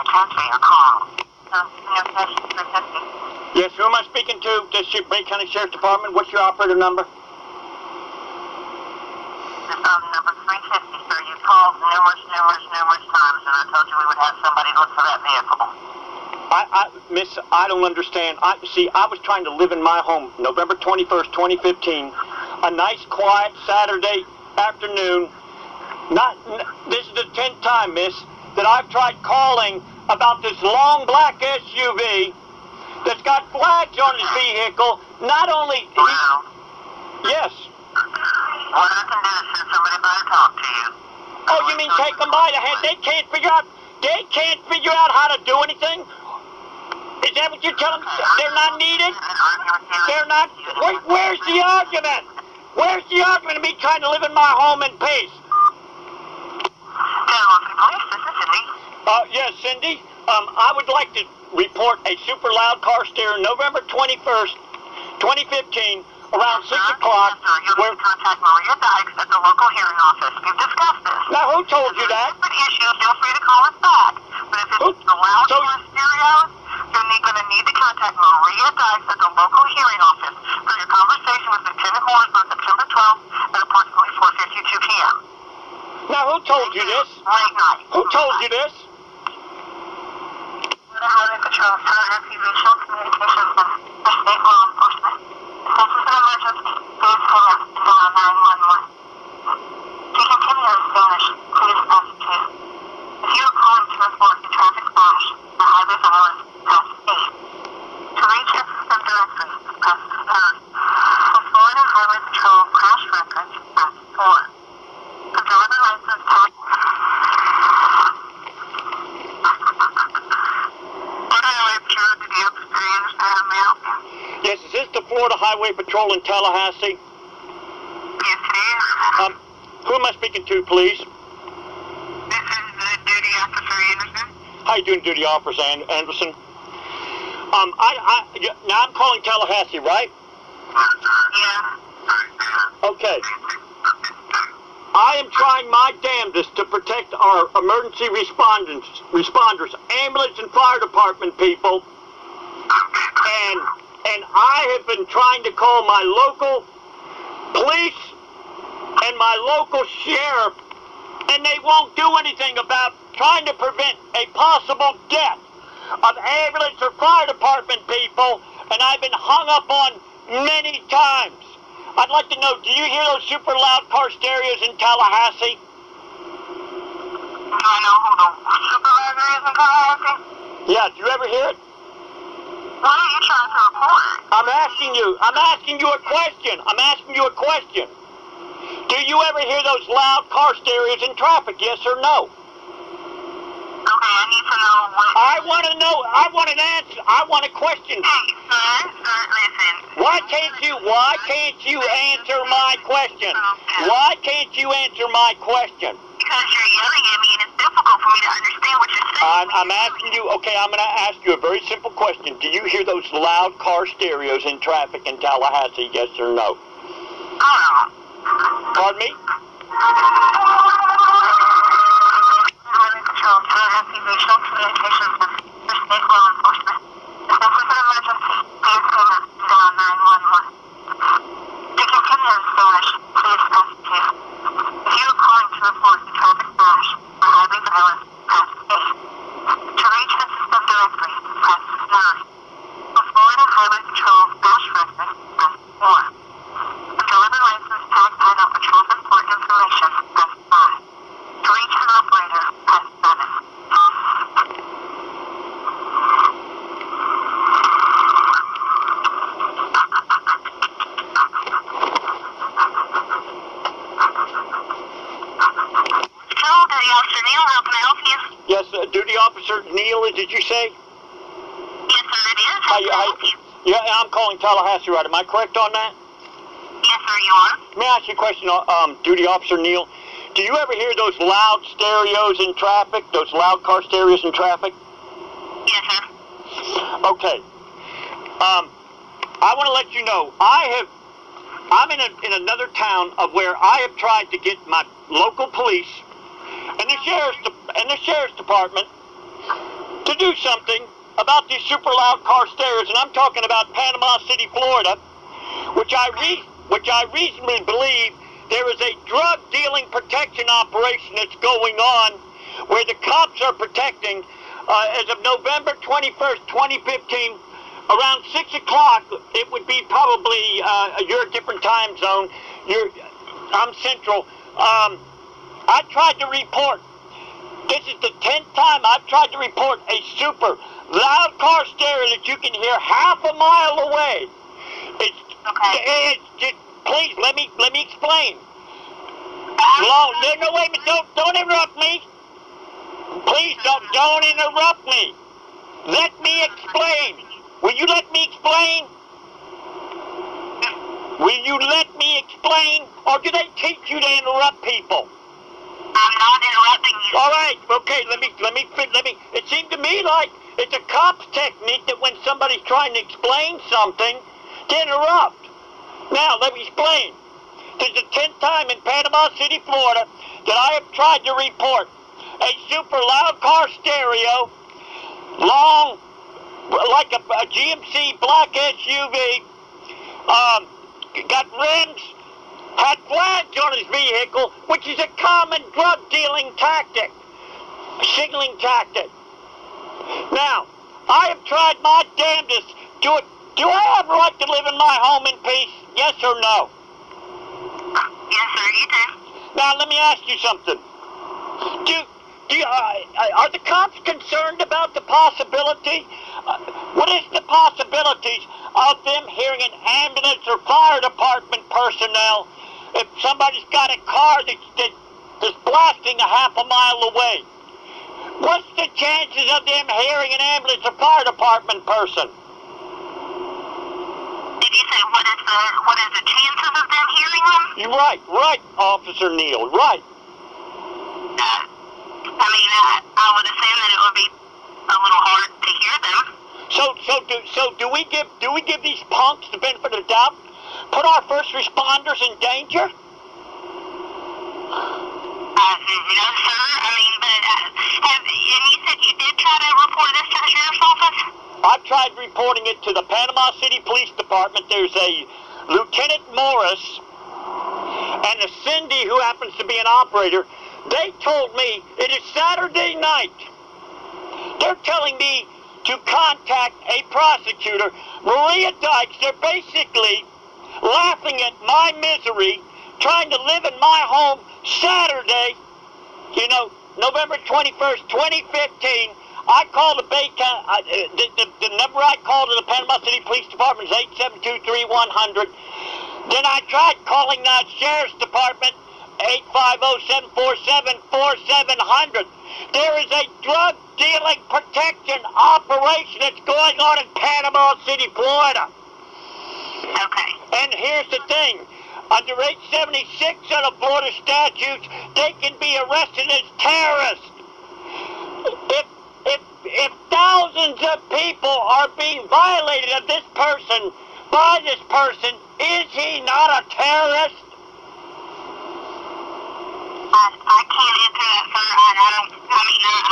transfer your call. Yes, who am I speaking to? This is Bay County Sheriff's Department. What's your operator number? Number 350, sir. You called numerous times, and I told you we would have somebody look for that vehicle. Miss, I don't understand. I was trying to live in my home November 21st, 2015. A nice, quiet Saturday afternoon. This is the 10th time, miss, that I've tried calling about this long black SUV that's got flags on his vehicle. Not only... Well, yes. What I can do is send somebody by to talk to you. Oh, you mean take them by the hand? They can't figure out how to do anything? Is that what you're telling me? They're not needed? They're not... Where's the argument? Where's the argument of me trying to live in my home in peace? Police, this is Cindy. Yes, Cindy. I would like to report a super loud car stereo November 21st, 2015, around 6 o'clock. You'll need to contact Maria Dykes at the local hearing office. We've discussed this. Now, who told you that? If it's an issue, feel free to call us back. But if it's the loud car stereos, you're going to need to contact Maria Dykes at the local hearing office for your conversation with Lieutenant Morris on September 12th at approximately 4:52 p.m. Now, who told you this? Late night. Who told you this? The Highway Patrol, Tallahassee Regional Communications and State Law Enforcement. If this is an emergency, please hang up and dial 911. To continue in Spanish, please press 2. If you are calling to report a traffic crash or highway violence, press 8. To reach your system directory, press 9. For Florida Highway Patrol crash records, press 4. For driver license tag... Yes, is this the Florida Highway Patrol in Tallahassee? Yes, it is. Who am I speaking to, please? This is the Duty Officer Anderson. How you doing, Duty Officer Anderson? Now I'm calling Tallahassee, right? Yeah. Okay. I am trying my damnedest to protect our emergency responders, ambulance and fire department people, and I have been trying to call my local police and my local sheriff, and they won't do anything about trying to prevent a possible death of ambulance or fire department people, and I've been hung up on many times. I'd like to know, do you hear those super loud car stereos in Tallahassee? Do I know who the supervisor is in Tallahassee? Yeah, do you ever hear it? What are you trying to report? I'm asking you a question. Do you ever hear those loud car stereos in traffic, yes or no? Okay, I need to know what... I want to know, I want an answer, I want a question. Hey, sir, listen. Why can't you answer my question? Why can't you answer my question? Because you're yelling at me and it's difficult for me to understand what you're saying. I'm asking you, okay, I'm going to ask you a very simple question. Do you hear those loud car stereos in traffic in Tallahassee, yes or no? Pardon me? Highway Patrol, Tallahassee Regional Communications for State Law Enforcement. If this is an emergency, please hang up and dial 911. To continue in Spanish, please press 2. If you are calling to report a traffic crash or highway violence, press 8. To reach the system directory, press 9. For Florida Highway Patrol crash records, press 4. For driver license tag title or transport information, press 5. To reach an operator, press 7. Hello, Duty Officer Neal, how can I help you? Yes, Duty Officer Neal, did you say? Yes, sir, it is. How can I help you? Yeah, I'm calling Tallahassee, right? Am I correct on that? Yes, sir, you are. May I ask you a question, Duty Officer Neal? Do you ever hear those loud stereos in traffic, those loud car stereos in traffic? Yes, sir. Okay. I want to let you know, I'm in another town of where I have tried to get my local police and the sheriff's department to do something about these super loud car stereos, and I'm talking about Panama City, Florida, which I reasonably believe there is a drug dealing protection operation that's going on where the cops are protecting, as of November 21st, 2015, around 6 o'clock, it would be probably, you're a different time zone, I'm Central, I tried to report, this is the 10th time I've tried to report a super loud car stereo that you can hear half a mile away. Please, let me explain. No, wait a minute, don't interrupt me. Please, don't interrupt me. Let me explain. Will you let me explain? Will you let me explain? Or do they teach you to interrupt people? I'm not interrupting you. All right, okay, let me, it seemed to me like it's a cop's technique that when somebody's trying to explain something, to interrupt. Now, let me explain. This is the 10th time in Panama City, Florida, that I have tried to report a super loud car stereo, long, like a GMC black SUV, got rims, had flags on his vehicle, which is a common drug dealing tactic, signaling tactic. Now, I have tried my damnedest. Do I have a right to live in my home in peace? Yes or no? Yes, sir, you do. Now, let me ask you something. Are the cops concerned about the possibility? What is the possibilities of them hearing an ambulance or fire department personnel if somebody's got a car that's blasting a half a mile away? What's the chances of them hearing an ambulance or fire department person? Did you say what is the chances of them hearing them? You're right, Officer Neal, right. I would assume that it would be a little hard to hear them. So do we give these punks the benefit of the doubt? Put our first responders in danger? No, sir. And you said you did try to report this to the sheriff's office? I've tried reporting it to the Panama City Police Department. There's a Lieutenant Morris and a Cindy who happens to be an operator. They told me it is Saturday night. They're telling me to contact a prosecutor, Maria Dykes. They're basically laughing at my misery, trying to live in my home Saturday, November 21st, 2015. I called the the number I called to the Panama City Police Department is 872-3100. Then I tried calling the Sheriff's Department, 850-747-4700. There is a drug dealing protection operation that's going on in Panama City, Florida. Okay. And here's the thing. Under 876 of the Florida statutes, they can be arrested as terrorists. If thousands of people are being violated of this person, by this person, is he not a terrorist? I can't answer that, sir.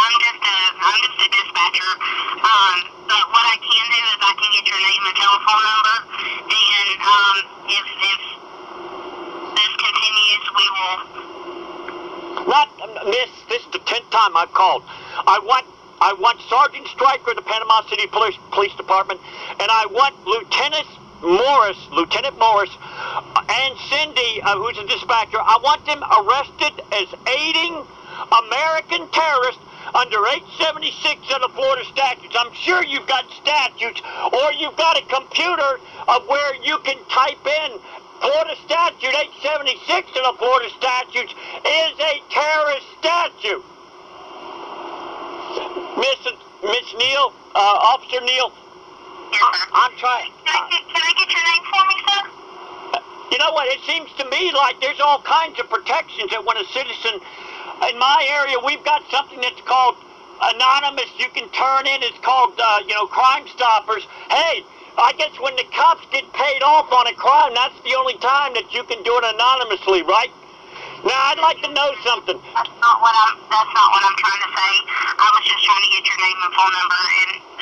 I'm just a dispatcher. But what I can do is I can get your name and telephone number, and if this continues, we will. Miss, this is the 10th time I've called. I want Sergeant Stryker of the Panama City Police Department, and I want Lieutenant Morris, and Cindy, who's a dispatcher. I want them arrested as aiding American terrorists under 876 of the Florida statutes. I'm sure you've got statutes, or you've got a computer of where you can type in Florida statute 876 of the Florida statutes is a terrorist statute. Miss Neal, Officer Neal, I'm trying. Can I get your name for me, sir? You know what? It seems to me like there's all kinds of protections that when a citizen in my area, we've got something that's called anonymous. You can turn in. It's called, Crime Stoppers. Hey, I guess when the cops get paid off on a crime, that's the only time that you can do it anonymously, right? Now, I'd like to know something. That's not what I'm trying to say. I was just trying to get your name and phone phone number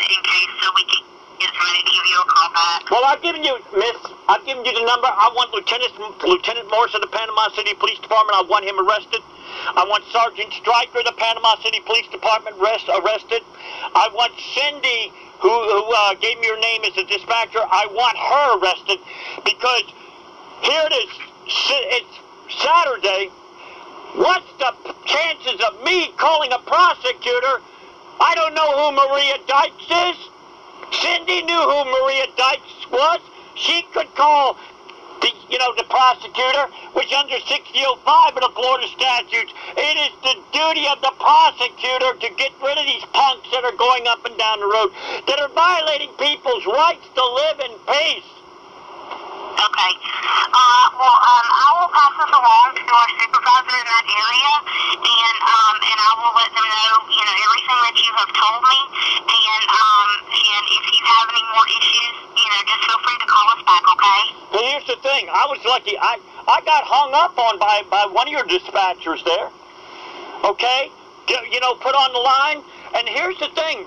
in case so we can get somebody to give you a call back. Well, I've given you, Miss, I've given you the number. I want Lieutenant Morris of the Panama City Police Department. I want him arrested. I want Sergeant Stryker of the Panama City Police Department arrested. I want Cindy, who gave me her name as a dispatcher, I want her arrested, because here it is, it's Saturday. What's the chances of me calling a prosecutor? I don't know who Maria Dykes is. Cindy knew who Maria Dykes was. She could call the prosecutor, which under 6005 of the Florida statutes, it is the duty of the prosecutor to get rid of these punks that are going up and down the road, that are violating people's rights to live in peace. Okay. I will pass this along to our supervisor in that area, and I will let them know, everything that you have told me, and if you have any more issues, just feel free to call us back, okay? Well, here's the thing. I was lucky. I got hung up on by one of your dispatchers there. Okay? Put on the line. And here's the thing.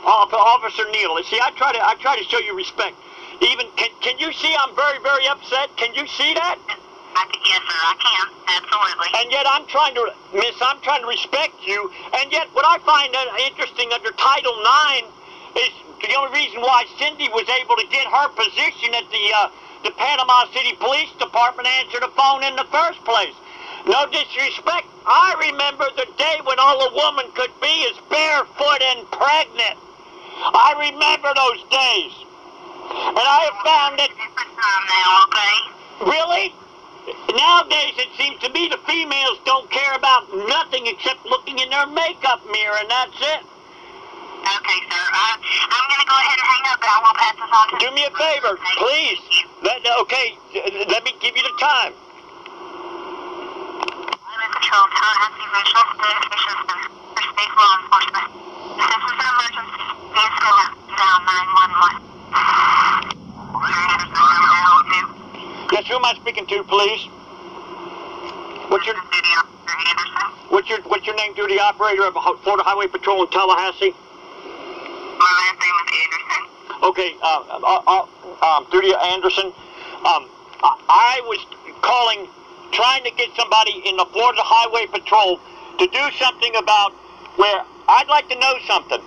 Officer Neal, see, I try to show you respect. Even can you see I'm very, very upset? Can you see that? Yes, sir, I can. Absolutely. And yet I'm trying to respect you. And yet what I find interesting under Title IX is the only reason why Cindy was able to get her position at the Panama City Police Department answer the phone in the first place. No disrespect. I remember the day when all a woman could be is barefoot and pregnant. I remember those days. And I have found that... Different time now, okay? Really? Nowadays, it seems to me the females don't care about nothing except looking in their makeup mirror, and that's it. Okay, sir. I'm going to go ahead and hang up, and I will pass this on to... Do me a favor, please. Let me give you the time. I'm in control of Tallahassee Regional Station for state law enforcement. This is an emergency. Please go down 911. Yes, who am I speaking to, please? What's your name, duty operator of Florida Highway Patrol in Tallahassee? My last name is Anderson. Okay, Duty Anderson. I was calling, trying to get somebody in the Florida Highway Patrol to do something about where I'd like to know something.